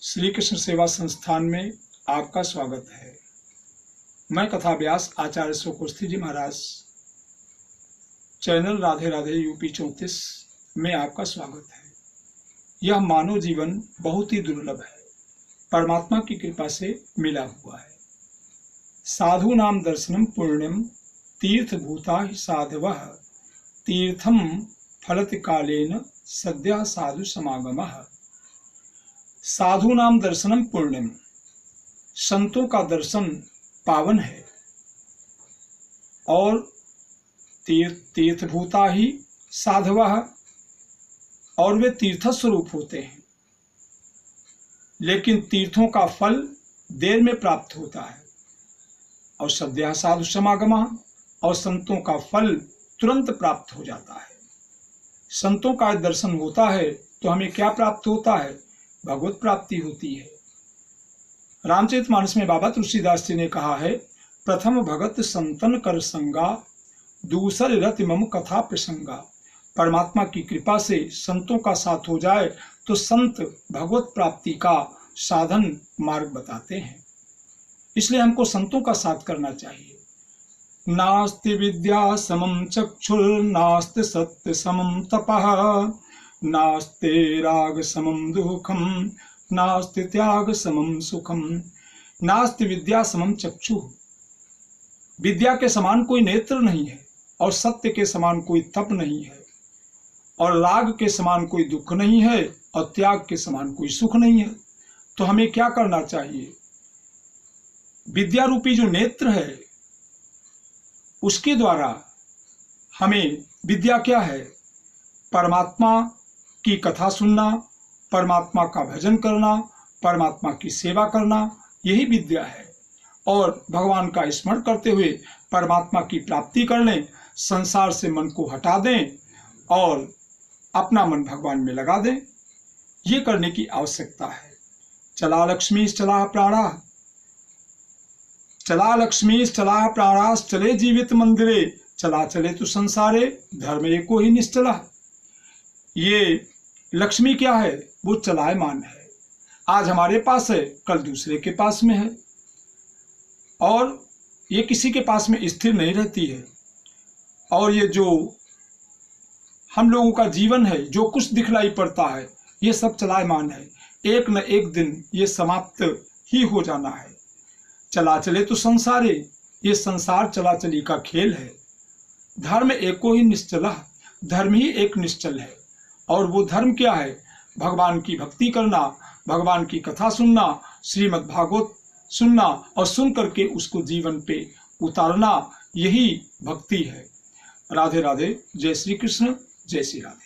श्री कृष्ण सेवा संस्थान में आपका स्वागत है। मैं कथा व्यास आचार्य सुखोस्ती जी महाराज, चैनल राधे राधे यूपी 34 में आपका स्वागत है। यह मानव जीवन बहुत ही दुर्लभ है, परमात्मा की कृपा से मिला हुआ है। साधु नाम दर्शनम पुण्यम तीर्थभूता ही साधवः तीर्थम फलत कालेन सद्यः साधु समागमः। साधु नाम दर्शनम पुण्यम, संतों का दर्शन पावन है और तीर्थभूता ही साधवः, और वे तीर्थ स्वरूप होते हैं, लेकिन तीर्थों का फल देर में प्राप्त होता है। और सद्यः साधु समागमः, और संतों का फल तुरंत प्राप्त हो जाता है। संतों का दर्शन होता है तो हमें क्या प्राप्त होता है? भगवत प्राप्ति होती है। रामचरितमानस में बाबा तुलसीदास जी ने कहा है, प्रथम भगत संतन कर संगा, दूसर रति मम कथा प्रसंगा। परमात्मा की कृपा से संतों का साथ हो जाए तो संत भगवत प्राप्ति का साधन मार्ग बताते हैं। इसलिए हमको संतों का साथ करना चाहिए। नास्ति विद्या समम चक्षुर, नास्ति सत्य समम तपः, नास्ते राग समम दुखम, नास्ति त्याग समम सुखम। नास्ति विद्या समम चक्षु, विद्या के समान कोई नेत्र नहीं है, और सत्य के समान कोई तप नहीं है, और राग के समान कोई दुख नहीं है, और त्याग के समान कोई सुख नहीं है। तो हमें क्या करना चाहिए? विद्या रूपी जो नेत्र है उसके द्वारा हमें, विद्या क्या है? परमात्मा की कथा सुनना, परमात्मा का भजन करना, परमात्मा की सेवा करना, यही विद्या है। और भगवान का स्मरण करते हुए परमात्मा की प्राप्ति कर लें, संसार से मन को हटा दें और अपना मन भगवान में लगा दें। ये करने की आवश्यकता है। चला लक्ष्मी चला प्राणा, चला लक्ष्मी चला प्राणास, चले जीवित मंदिरे, चला चले तो संसारे, धर्म एको ही निश्चला। ये लक्ष्मी क्या है? वो चलायमान है। आज हमारे पास है, कल दूसरे के पास में है, और ये किसी के पास में स्थिर नहीं रहती है। और ये जो हम लोगों का जीवन है, जो कुछ दिखलाई पड़ता है, ये सब चलायमान है। एक न एक दिन ये समाप्त ही हो जाना है। चला चले तो संसारे, ये संसार चला चली का खेल है। धर्म एको ही निश्चला, धर्म ही एक निश्चल है। और वो धर्म क्या है? भगवान की भक्ति करना, भगवान की कथा सुनना, श्रीमद् भागवत सुनना, और सुन करके उसको जीवन पे उतारना, यही भक्ति है। राधे राधे। जय श्री कृष्ण, जय श्री राधे।